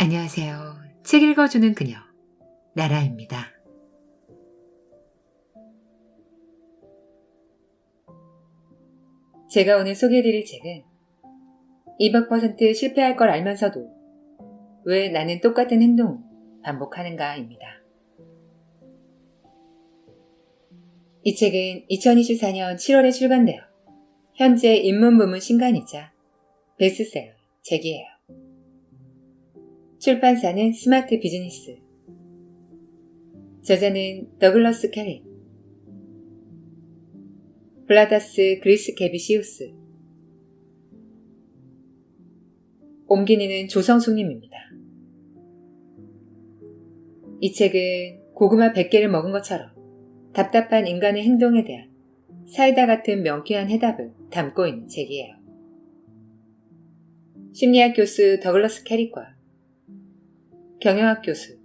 안녕하세요. 책 읽어주는 그녀, 나라입니다. 제가 오늘 소개해드릴 책은 200% 실패할 걸 알면서도 왜 나는 똑같은 행동을 반복하는가입니다. 이 책은 2024년 7월에 출간되어 현재 인문 부문 신간이자 베스트셀러 책이에요. 출판사는 스마트 비즈니스. 저자는 더글러스 캐릭, 블라다스 그리스케비시우스. 옮기니는 조성숙님입니다. 이 책은 고구마 100개를 먹은 것처럼 답답한 인간의 행동에 대한 사이다 같은 명쾌한 해답을 담고 있는 책이에요. 심리학 교수 더글러스 캐릭과 경영학 교수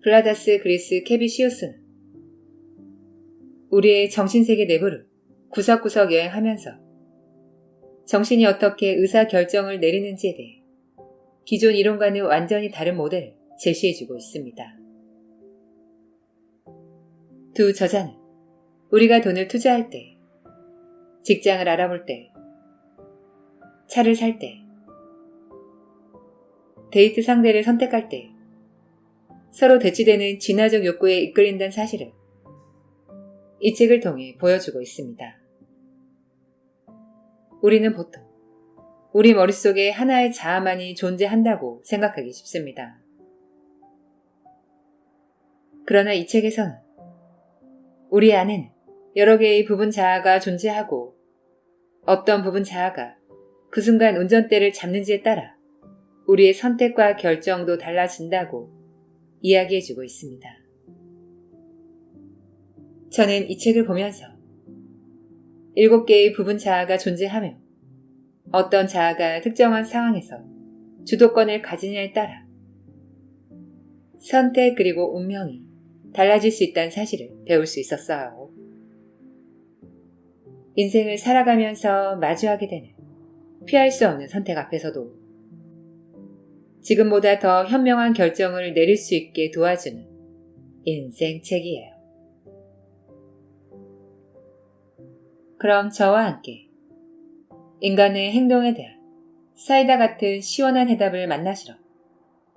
블라다스 그리스 케비시우스는 우리의 정신세계 내부를 구석구석 여행하면서 정신이 어떻게 의사결정을 내리는지에 대해 기존 이론과는 완전히 다른 모델을 제시해주고 있습니다. 두 저자는 우리가 돈을 투자할 때, 직장을 알아볼 때, 차를 살 때, 데이트 상대를 선택할 때 서로 대치되는 진화적 욕구에 이끌린다는 사실을 이 책을 통해 보여주고 있습니다. 우리는 보통 우리 머릿속에 하나의 자아만이 존재한다고 생각하기 쉽습니다. 그러나 이 책에서는 우리 안에는 여러 개의 부분 자아가 존재하고 어떤 부분 자아가 그 순간 운전대를 잡는지에 따라 우리의 선택과 결정도 달라진다고 이야기해주고 있습니다. 저는 이 책을 보면서 7개의 부분 자아가 존재하며 어떤 자아가 특정한 상황에서 주도권을 가지냐에 따라 선택 그리고 운명이 달라질 수 있다는 사실을 배울 수 있었어요. 인생을 살아가면서 마주하게 되는 피할 수 없는 선택 앞에서도 지금보다 더 현명한 결정을 내릴 수 있게 도와주는 인생책이에요. 그럼 저와 함께 인간의 행동에 대한 사이다 같은 시원한 해답을 만나시러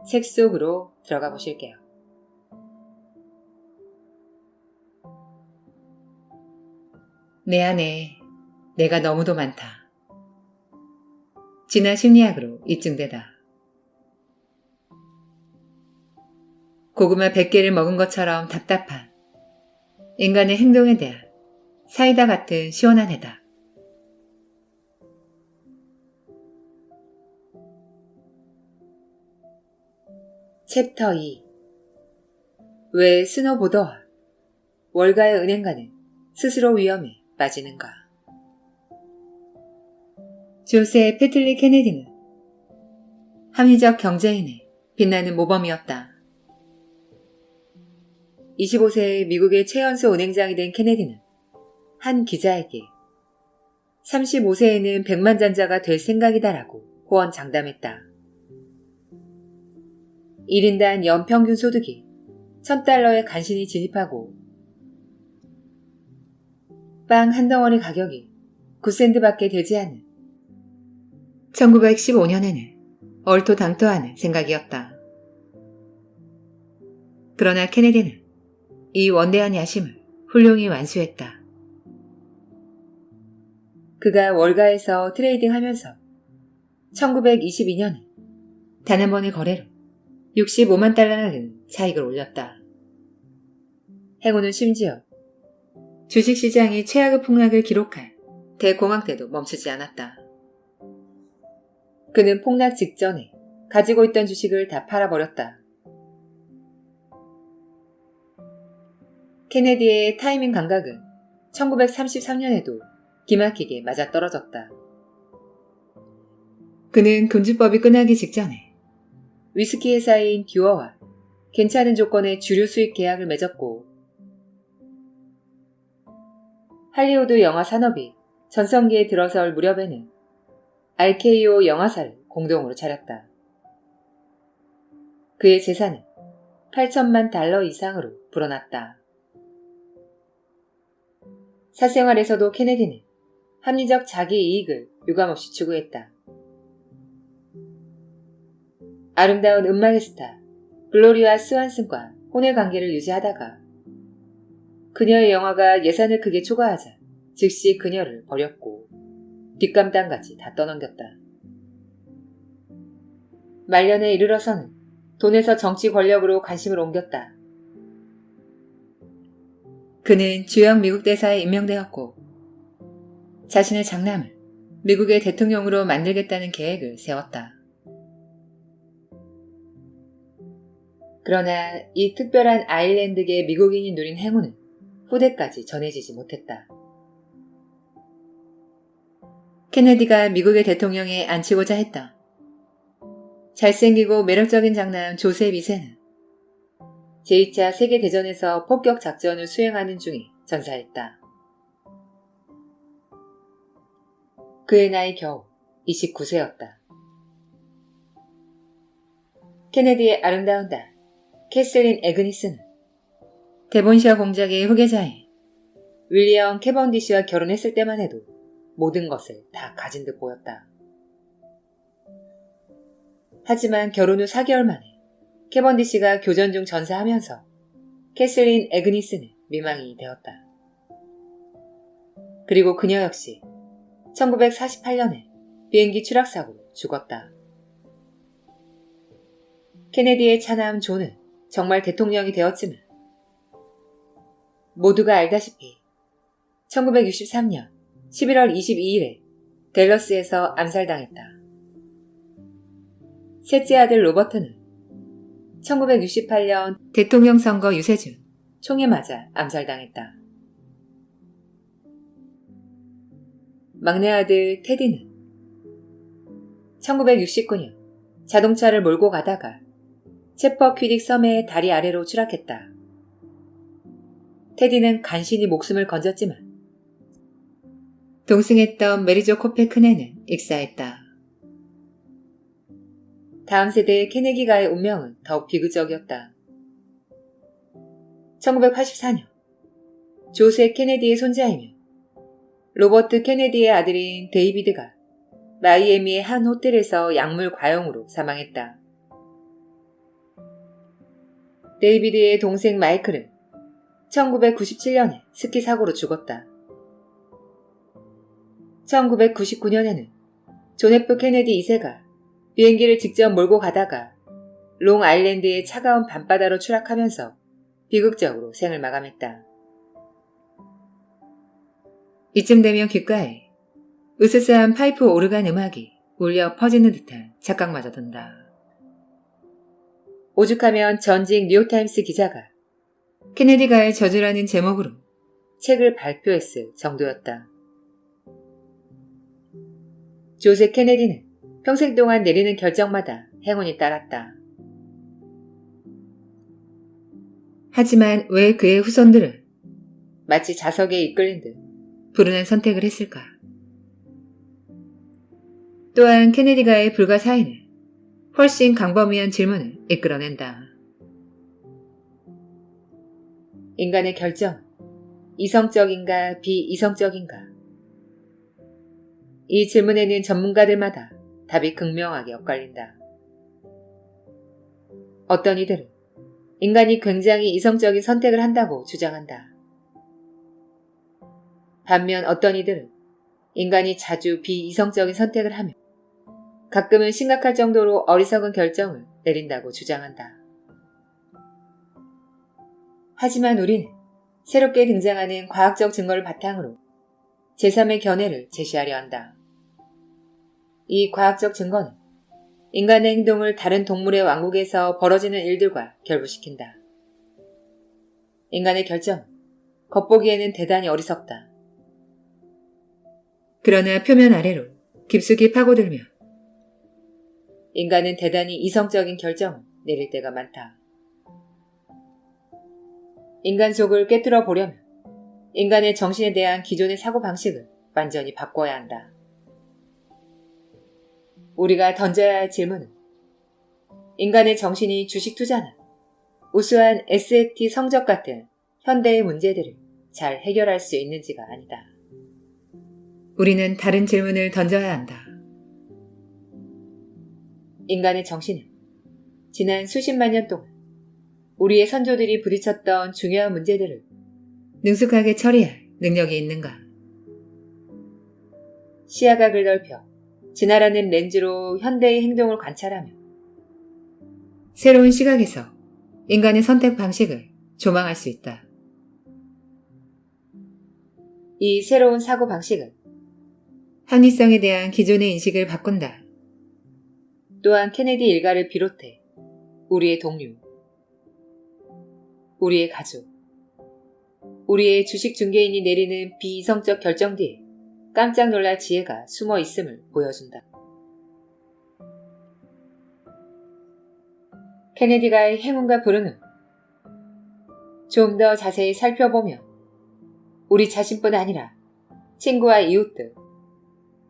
책 속으로 들어가 보실게요. 내 안에 내가 너무도 많다. 진화 심리학으로 입증되다. 고구마 100개를 먹은 것처럼 답답한 인간의 행동에 대한 사이다 같은 시원한 해답. 챕터 2. 왜 스노보더와 월가의 은행가는 스스로 위험에 빠지는가? 조세 패틀리 케네디는 합리적 경제인의 빛나는 모범이었다. 25세의 미국의 최연소 은행장이 된 케네디는 한 기자에게 35세에는 백만장자가 될 생각이다라고 호언장담했다. 1인당 연평균 소득이 $1000에 간신히 진입하고 빵 한 덩어리 가격이 9센트밖에 되지 않은 1915년에는 얼토당토하는 생각이었다. 그러나 케네디는 이 원대한 야심을 훌륭히 완수했다. 그가 월가에서 트레이딩하면서 1922년에 단 한 번의 거래로 65만 달러나 되는 차익을 올렸다. 행운은 심지어 주식시장이 최악의 폭락을 기록할 대공황 때도 멈추지 않았다. 그는 폭락 직전에 가지고 있던 주식을 다 팔아버렸다. 케네디의 타이밍 감각은 1933년에도 기막히게 맞아떨어졌다. 그는 금주법이 끝나기 직전에 위스키 회사인 듀어와 괜찮은 조건의 주류 수입 계약을 맺었고 할리우드 영화 산업이 전성기에 들어설 무렵에는 RKO 영화사를 공동으로 차렸다. 그의 재산은 8천만 달러 이상으로 불어났다. 사생활에서도 케네디는 합리적 자기 이익을 유감없이 추구했다. 아름다운 음악의 스타 글로리아 스완슨과 혼의 관계를 유지하다가 그녀의 영화가 예산을 크게 초과하자 즉시 그녀를 버렸고 뒷감당까지 다 떠넘겼다. 말년에 이르러서는 돈에서 정치 권력으로 관심을 옮겼다. 그는 주역 미국 대사에 임명되었고 자신의 장남을 미국의 대통령으로 만들겠다는 계획을 세웠다. 그러나 이 특별한 아일랜드계 미국인이 누린 행운은 후대까지 전해지지 못했다. 케네디가 미국의 대통령에 앉히고자 했다. 잘생기고 매력적인 장남 조셉 2세는 제2차 세계대전에서 폭격 작전을 수행하는 중에 전사했다. 그의 나이 겨우 29세였다. 케네디의 아름다운 딸 캐슬린 애그니스는 데본시아 공작의 후계자인 윌리엄 캐번디시와 결혼했을 때만 해도 모든 것을 다 가진 듯 보였다. 하지만 결혼 후 4개월 만에 캐번디시가 교전 중 전사하면서 캐슬린 애그니스는 미망이 되었다. 그리고 그녀 역시 1948년에 비행기 추락사고로 죽었다. 케네디의 차남 존은 정말 대통령이 되었지만 모두가 알다시피 1963년 11월 22일에 댈러스에서 암살당했다. 셋째 아들 로버트는 1968년 대통령 선거 유세 중 총에 맞아 암살당했다. 막내 아들 테디는 1969년 자동차를 몰고 가다가 체퍼퀴딕 섬의 다리 아래로 추락했다. 테디는 간신히 목숨을 건졌지만 동승했던 메리조 코페 큰애는 익사했다. 다음 세대의 케네디가의 운명은 더욱 비극적이었다. 1984년 조셉 케네디의 손자이며 로버트 케네디의 아들인 데이비드가 마이애미의 한 호텔에서 약물 과용으로 사망했다. 데이비드의 동생 마이클은 1997년에 스키 사고로 죽었다. 1999년에는 존 F 케네디 2세가 비행기를 직접 몰고 가다가 롱아일랜드의 차가운 밤바다로 추락하면서 비극적으로 생을 마감했다. 이쯤 되면 귓가에 으스스한 파이프 오르간 음악이 울려 퍼지는 듯한 착각마저 든다. 오죽하면 전직 뉴욕타임스 기자가 케네디가의 저주라는 제목으로 책을 발표했을 정도였다. 조셉 케네디는 평생 동안 내리는 결정마다 행운이 따랐다. 하지만 왜 그의 후손들은 마치 자석에 이끌린 듯 불운한 선택을 했을까? 또한 케네디가의 불과 4일은 훨씬 강범위한 질문을 이끌어낸다. 인간의 결정, 이성적인가 비이성적인가? 이 질문에는 전문가들마다 답이 극명하게 엇갈린다. 어떤 이들은 인간이 굉장히 이성적인 선택을 한다고 주장한다. 반면 어떤 이들은 인간이 자주 비이성적인 선택을 하며 가끔은 심각할 정도로 어리석은 결정을 내린다고 주장한다. 하지만 우리는 새롭게 등장하는 과학적 증거를 바탕으로 제3의 견해를 제시하려 한다. 이 과학적 증거는 인간의 행동을 다른 동물의 왕국에서 벌어지는 일들과 결부시킨다. 인간의 결정은 겉보기에는 대단히 어리석다. 그러나 표면 아래로 깊숙이 파고들며 인간은 대단히 이성적인 결정을 내릴 때가 많다. 인간 속을 꿰뚫어 보려면 인간의 정신에 대한 기존의 사고방식을 완전히 바꿔야 한다. 우리가 던져야 할 질문은 인간의 정신이 주식 투자나 우수한 SAT 성적 같은 현대의 문제들을 잘 해결할 수 있는지가 아니다. 우리는 다른 질문을 던져야 한다. 인간의 정신은 지난 수십만 년 동안 우리의 선조들이 부딪혔던 중요한 문제들을 능숙하게 처리할 능력이 있는가? 시야각을 넓혀 지나라는 렌즈로 현대의 행동을 관찰하며 새로운 시각에서 인간의 선택 방식을 조망할 수 있다. 이 새로운 사고 방식은 합리성에 대한 기존의 인식을 바꾼다. 또한 케네디 일가를 비롯해 우리의 동료, 우리의 가족, 우리의 주식 중개인이 내리는 비이성적 결정 뒤에 깜짝 놀랄 지혜가 숨어 있음을 보여준다. 케네디가의 행운과 불행은 좀 더 자세히 살펴보며 우리 자신뿐 아니라 친구와 이웃들,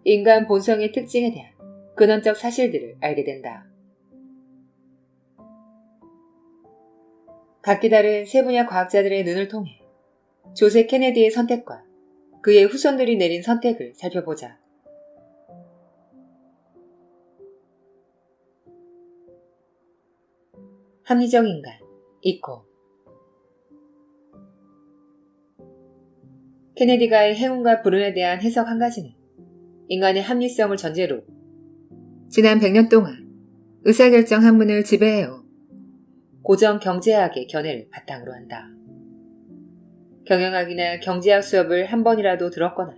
인간 본성의 특징에 대한 근원적 사실들을 알게 된다. 각기 다른 세 분야 과학자들의 눈을 통해 조세 케네디의 선택과 그의 후손들이 내린 선택을 살펴보자. 합리적 인간, 이코. 케네디가의 행운과 불운에 대한 해석 한 가지는 인간의 합리성을 전제로 지난 100년 동안 의사결정 학문을 지배해온 고전 경제학의 견해를 바탕으로 한다. 경영학이나 경제학 수업을 한 번이라도 들었거나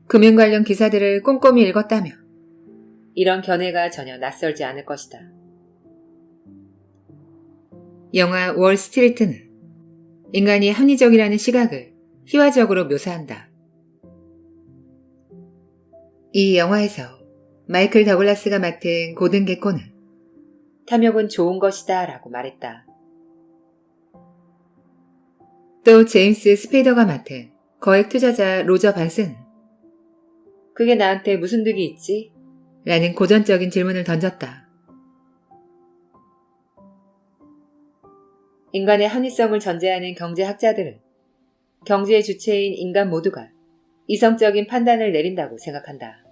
금융 관련 기사들을 꼼꼼히 읽었다며 이런 견해가 전혀 낯설지 않을 것이다. 영화 월스트리트는 인간이 합리적이라는 시각을 희화적으로 묘사한다. 이 영화에서 마이클 더글라스가 맡은 고든 게코는 탐욕은 좋은 것이다 라고 말했다. 또 제임스 스페이더가 맡은 거액 투자자 로저 반스는 그게 나한테 무슨 득이 있지? 라는 고전적인 질문을 던졌다. 인간의 합리성을 전제하는 경제학자들은 경제의 주체인 인간 모두가 이성적인 판단을 내린다고 생각한다.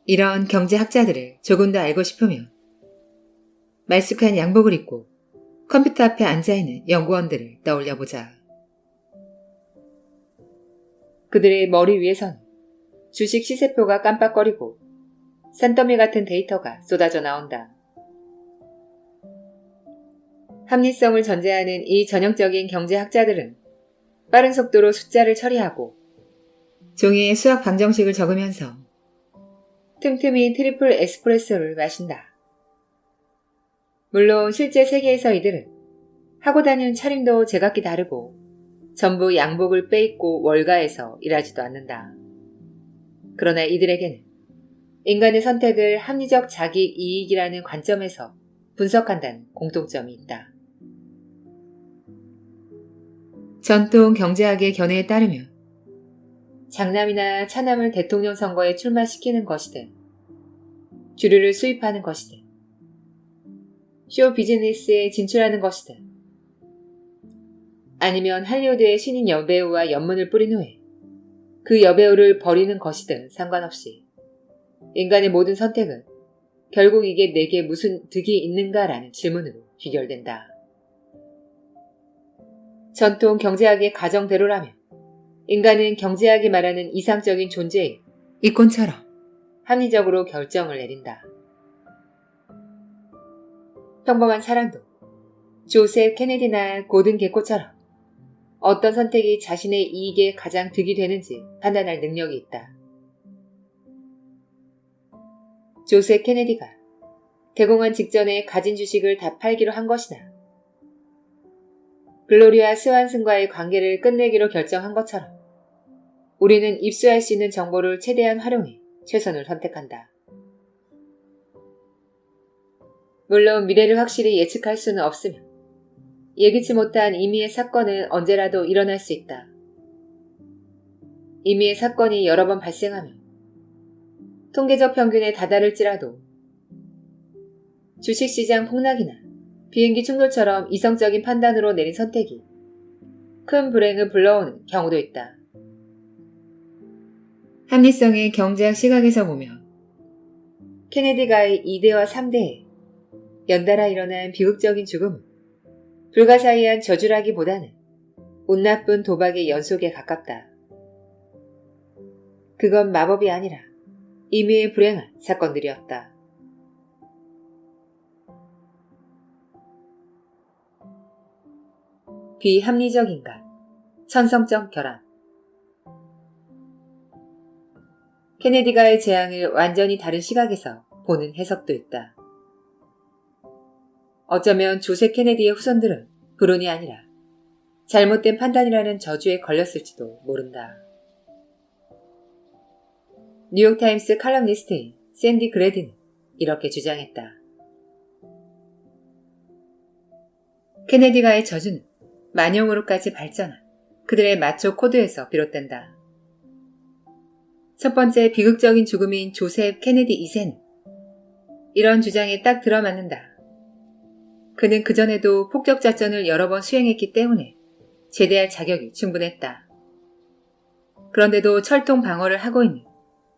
이런 경제학자들을 조금 더 알고 싶으면 말쑥한 양복을 입고 컴퓨터 앞에 앉아있는 연구원들을 떠올려보자. 그들의 머리 위에선 주식 시세표가 깜빡거리고 산더미 같은 데이터가 쏟아져 나온다. 합리성을 전제하는 이 전형적인 경제학자들은 빠른 속도로 숫자를 처리하고 종이에 수학 방정식을 적으면서 틈틈이 트리플 에스프레소를 마신다. 물론 실제 세계에서 이들은 하고 다니는 차림도 제각기 다르고 전부 양복을 빼입고 월가에서 일하지도 않는다. 그러나 이들에게는 인간의 선택을 합리적 자기 이익이라는 관점에서 분석한다는 공통점이 있다. 전통 경제학의 견해에 따르면 장남이나 차남을 대통령 선거에 출마시키는 것이든 주류를 수입하는 것이든 쇼 비즈니스에 진출하는 것이든 아니면 할리우드의 신인 여배우와 연문을 뿌린 후에 그 여배우를 버리는 것이든 상관없이 인간의 모든 선택은 결국 이게 내게 무슨 득이 있는가라는 질문으로 귀결된다. 전통 경제학의 가정대로라면 인간은 경제학이 말하는 이상적인 존재의 이콘처럼 합리적으로 결정을 내린다. 평범한 사람도 조셉 케네디나 고든 게코처럼 어떤 선택이 자신의 이익에 가장 득이 되는지 판단할 능력이 있다. 조셉 케네디가 개공한 직전에 가진 주식을 다 팔기로 한 것이나 글로리아 스완슨과의 관계를 끝내기로 결정한 것처럼 우리는 입수할 수 있는 정보를 최대한 활용해 최선을 선택한다. 물론 미래를 확실히 예측할 수는 없으며 예기치 못한 임의의 사건은 언제라도 일어날 수 있다. 임의의 사건이 여러 번 발생하면 통계적 평균에 다다를지라도 주식시장 폭락이나 비행기 충돌처럼 이성적인 판단으로 내린 선택이 큰 불행을 불러오는 경우도 있다. 합리성의 경제학 시각에서 보면 케네디가의 2대와 3대에 연달아 일어난 비극적인 죽음은 불가사의한 저주라기보다는 운 나쁜 도박의 연속에 가깝다. 그건 마법이 아니라 임의의 불행한 사건들이었다. 비합리적 인간, 천성적 결함. 케네디가의 재앙을 완전히 다른 시각에서 보는 해석도 있다. 어쩌면 조세 케네디의 후손들은 불운이 아니라 잘못된 판단이라는 저주에 걸렸을지도 모른다. 뉴욕타임스 칼럼니스트인 샌디 그레디는 이렇게 주장했다. 케네디가의 저주는 만용으로까지 발전한 그들의 마초 코드에서 비롯된다. 첫 번째 비극적인 죽음인 조셉 케네디 2세는 이런 주장에 딱 들어맞는다. 그는 그전에도 폭격 작전을 여러 번 수행했기 때문에 제대할 자격이 충분했다. 그런데도 철통 방어를 하고 있는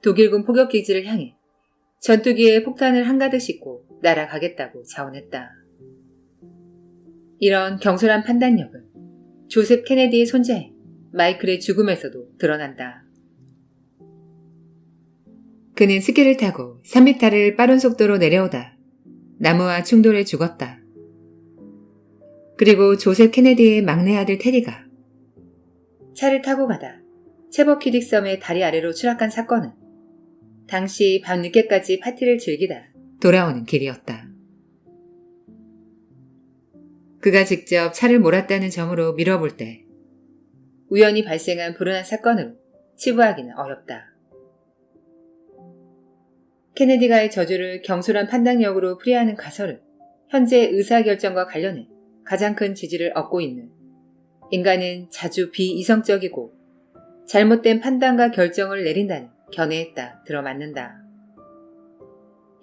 독일군 포격기지를 향해 전투기에 폭탄을 한가득 싣고 날아가겠다고 자원했다. 이런 경솔한 판단력은 조셉 케네디의 손자인 마이클의 죽음에서도 드러난다. 그는 스키를 타고 3m를 빠른 속도로 내려오다 나무와 충돌해 죽었다. 그리고 조셉 케네디의 막내 아들 테디가 차를 타고 가다 체버키딕 섬의 다리 아래로 추락한 사건은 당시 밤늦게까지 파티를 즐기다 돌아오는 길이었다. 그가 직접 차를 몰았다는 점으로 미뤄볼 때 우연히 발생한 불운한 사건으로 치부하기는 어렵다. 케네디가의 저주를 경솔한 판단력으로 풀이하는 가설은 현재 의사결정과 관련해 가장 큰 지지를 얻고 있는 인간은 자주 비이성적이고 잘못된 판단과 결정을 내린다는 견해에 딱 들어맞는다.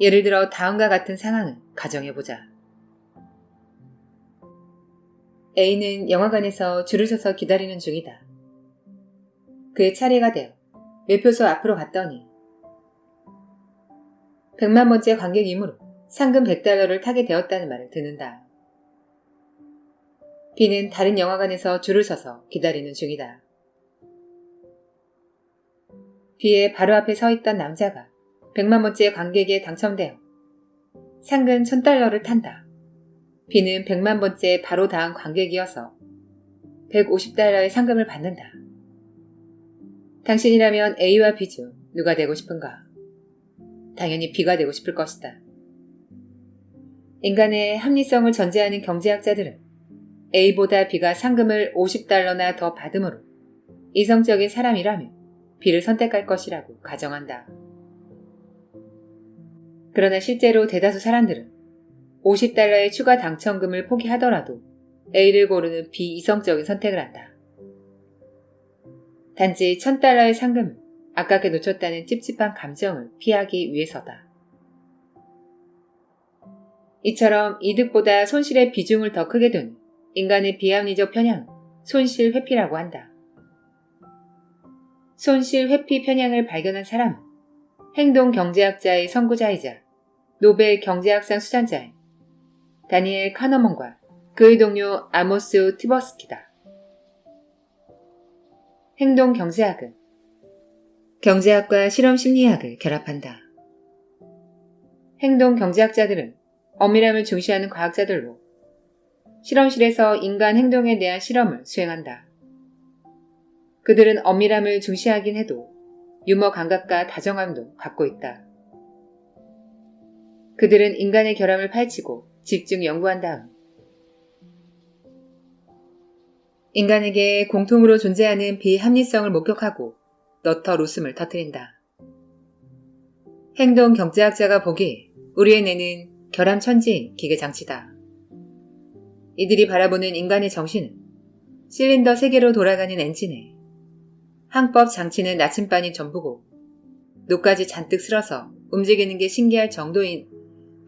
예를 들어 다음과 같은 상황을 가정해보자. A는 영화관에서 줄을 서서 기다리는 중이다. 그의 차례가 되어 매표소 앞으로 갔더니 100만 번째 관객이므로 상금 $100를 타게 되었다는 말을 듣는다. B는 다른 영화관에서 줄을 서서 기다리는 중이다. B의 바로 앞에 서 있던 남자가 100만 번째 관객에 당첨되어 상금 $1000를 탄다. B는 100만 번째 바로 다음 관객이어서 $150의 상금을 받는다. 당신이라면 A와 B 중 누가 되고 싶은가? 당연히 B가 되고 싶을 것이다. 인간의 합리성을 전제하는 경제학자들은 A보다 B가 상금을 $50나 더 받음으로 이성적인 사람이라면 B를 선택할 것이라고 가정한다. 그러나 실제로 대다수 사람들은 $50의 추가 당첨금을 포기하더라도 A를 고르는 비이성적인 선택을 한다. 단지 $1000의 상금을 아깝게 놓쳤다는 찝찝한 감정을 피하기 위해서다. 이처럼 이득보다 손실의 비중을 더 크게 두는 인간의 비합리적 편향은 손실 회피라고 한다. 손실 회피 편향을 발견한 사람은 행동경제학자의 선구자이자 노벨 경제학상 수상자인 다니엘 카너먼과 그의 동료 아모스 티버스키다. 행동경제학은 경제학과 실험심리학을 결합한다. 행동경제학자들은 엄밀함을 중시하는 과학자들로 실험실에서 인간 행동에 대한 실험을 수행한다. 그들은 엄밀함을 중시하긴 해도 유머 감각과 다정함도 갖고 있다. 그들은 인간의 결함을 파헤치고 집중 연구한 다음 인간에게 공통으로 존재하는 비합리성을 목격하고 너털 웃음을 터뜨린다. 행동경제학자가 보기에 우리의 뇌는 결함천지인 기계장치다. 이들이 바라보는 인간의 정신은 실린더 3개로 돌아가는 엔진에 항법 장치는 나침반이 전부고 노까지 잔뜩 쓸어서 움직이는 게 신기할 정도인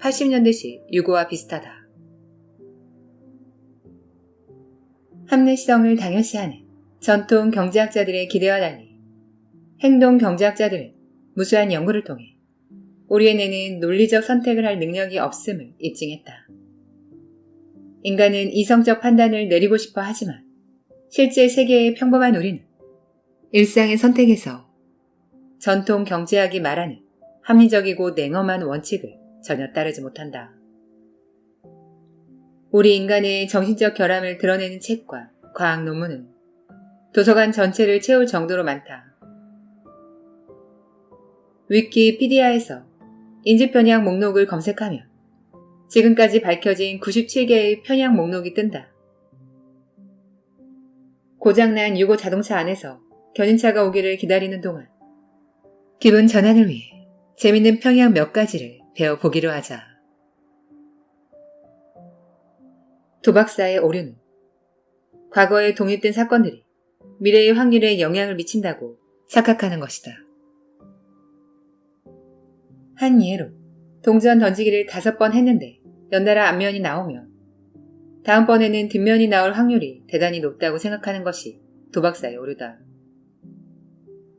1980년대식 유고와 비슷하다. 합리성을 당연시하는 전통 경제학자들의 기대와 달리 행동 경제학자들은 무수한 연구를 통해 우리에게는 논리적 선택을 할 능력이 없음을 입증했다. 인간은 이성적 판단을 내리고 싶어 하지만 실제 세계의 평범한 우리는 일상의 선택에서 전통 경제학이 말하는 합리적이고 냉엄한 원칙을 전혀 따르지 못한다. 우리 인간의 정신적 결함을 드러내는 책과 과학 논문은 도서관 전체를 채울 정도로 많다. 위키피디아에서 인지편향 목록을 검색하면 지금까지 밝혀진 97개의 편향 목록이 뜬다. 고장난 유고 자동차 안에서 견인차가 오기를 기다리는 동안 기분 전환을 위해 재밌는 편향 몇 가지를 배워보기로 하자. 도박사의 오류는 과거에 독립된 사건들이 미래의 확률에 영향을 미친다고 착각하는 것이다. 한 예로 동전 던지기를 5번 했는데 연달아 앞면이 나오면 다음번에는 뒷면이 나올 확률이 대단히 높다고 생각하는 것이 도박사의 오류다.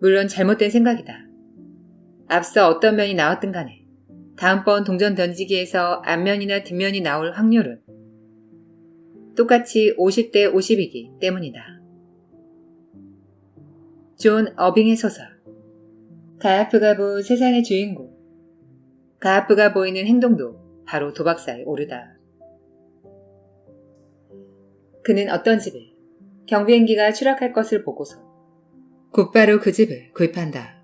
물론 잘못된 생각이다. 앞서 어떤 면이 나왔든 간에 다음번 동전 던지기에서 앞면이나 뒷면이 나올 확률은 똑같이 50대 50이기 때문이다. 존 어빙의 소설 가야프가 본 세상의 주인공. 가야프가 보이는 행동도 바로 도박사의 오류다. 그는 어떤 집에 경비행기가 추락할 것을 보고서 곧바로 그 집을 구입한다.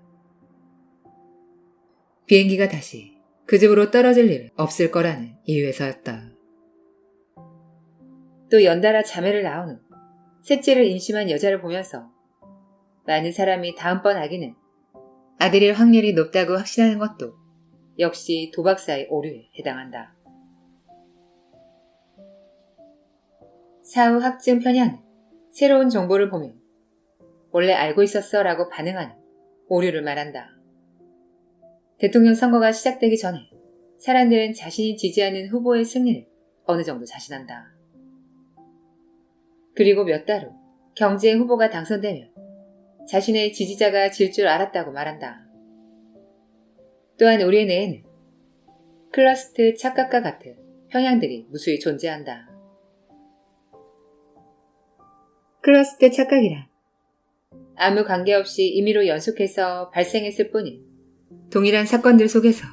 비행기가 다시 그 집으로 떨어질 일 없을 거라는 이유에서였다. 또 연달아 자매를 낳은 후 셋째를 임신한 여자를 보면서 많은 사람이 다음번 아기는 아들일 확률이 높다고 확신하는 것도 역시 도박사의 오류에 해당한다. 사후 확증 편향은 새로운 정보를 보면 원래 알고 있었어 라고 반응하는 오류를 말한다. 대통령 선거가 시작되기 전에 사람들은 자신이 지지하는 후보의 승리를 어느 정도 자신한다. 그리고 몇 달 후 경제 후보가 당선되면 자신의 지지자가 질 줄 알았다고 말한다. 또한 우리 뇌에는 클러스트 착각과 같은 평양들이 무수히 존재한다. 클러스트 착각이란 아무 관계없이 임의로 연속해서 발생했을 뿐인 동일한 사건들 속에서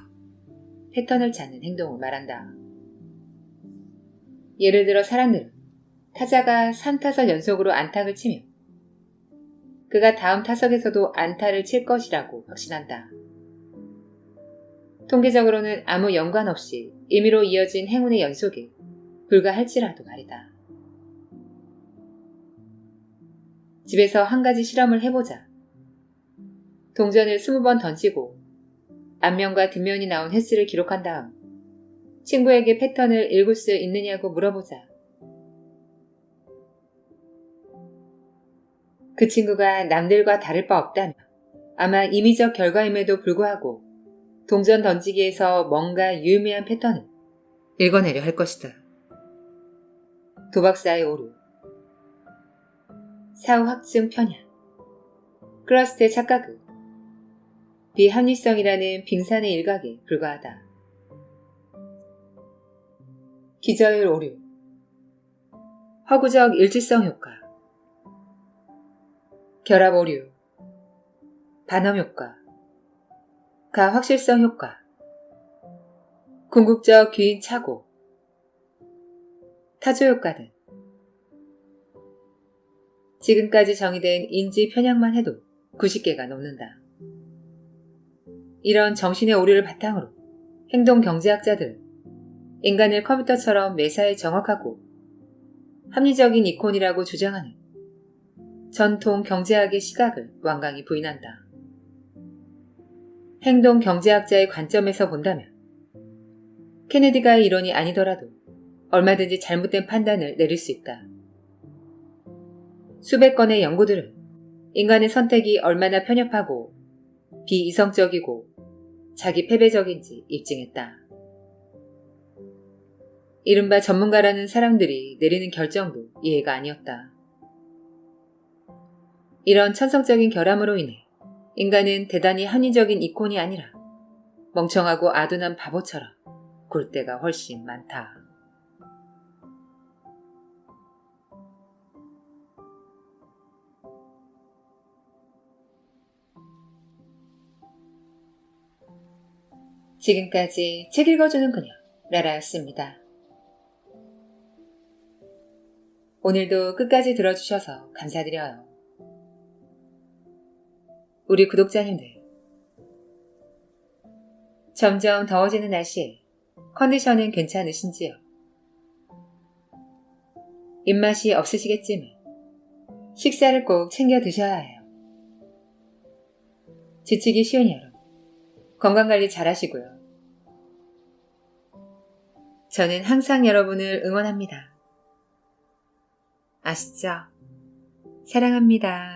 패턴을 찾는 행동을 말한다. 예를 들어 사람들은 타자가 3타석 연속으로 안타를 치며 그가 다음 타석에서도 안타를 칠 것이라고 확신한다. 통계적으로는 아무 연관 없이 임의로 이어진 행운의 연속에 불과할지라도 말이다. 집에서 한 가지 실험을 해보자. 동전을 20번 던지고 앞면과 뒷면이 나온 횟수를 기록한 다음 친구에게 패턴을 읽을 수 있느냐고 물어보자. 그 친구가 남들과 다를 바 없다면 아마 임의적 결과임에도 불구하고 동전 던지기에서 뭔가 유의미한 패턴을 읽어내려 할 것이다. 도박사의 오류, 사후 확증 편향, 클러스트의 착각은 비합리성이라는 빙산의 일각에 불과하다. 기저율 오류, 허구적 일치성 효과, 결합 오류, 반음 효과, 가확실성 효과, 궁극적 귀인 착오, 타조 효과 등 지금까지 정의된 인지 편향만 해도 90개가 넘는다. 이런 정신의 오류를 바탕으로 행동 경제학자들은 인간을 컴퓨터처럼 매사에 정확하고 합리적인 이콘이라고 주장하는 전통 경제학의 시각을 완강히 부인한다. 행동 경제학자의 관점에서 본다면 케네디가의 이론이 아니더라도 얼마든지 잘못된 판단을 내릴 수 있다. 수백 건의 연구들은 인간의 선택이 얼마나 편협하고 비이성적이고 자기 패배적인지 입증했다. 이른바 전문가라는 사람들이 내리는 결정도 이해가 아니었다. 이런 천성적인 결함으로 인해 인간은 대단히 합리적인 이콘이 아니라 멍청하고 아둔한 바보처럼 굴 때가 훨씬 많다. 지금까지 책 읽어주는 그녀 라라였습니다. 오늘도 끝까지 들어주셔서 감사드려요. 우리 구독자님들, 점점 더워지는 날씨에 컨디션은 괜찮으신지요? 입맛이 없으시겠지만 식사를 꼭 챙겨 드셔야 해요. 지치기 쉬운 여름, 건강관리 잘 하시고요. 저는 항상 여러분을 응원합니다. 아시죠? 사랑합니다.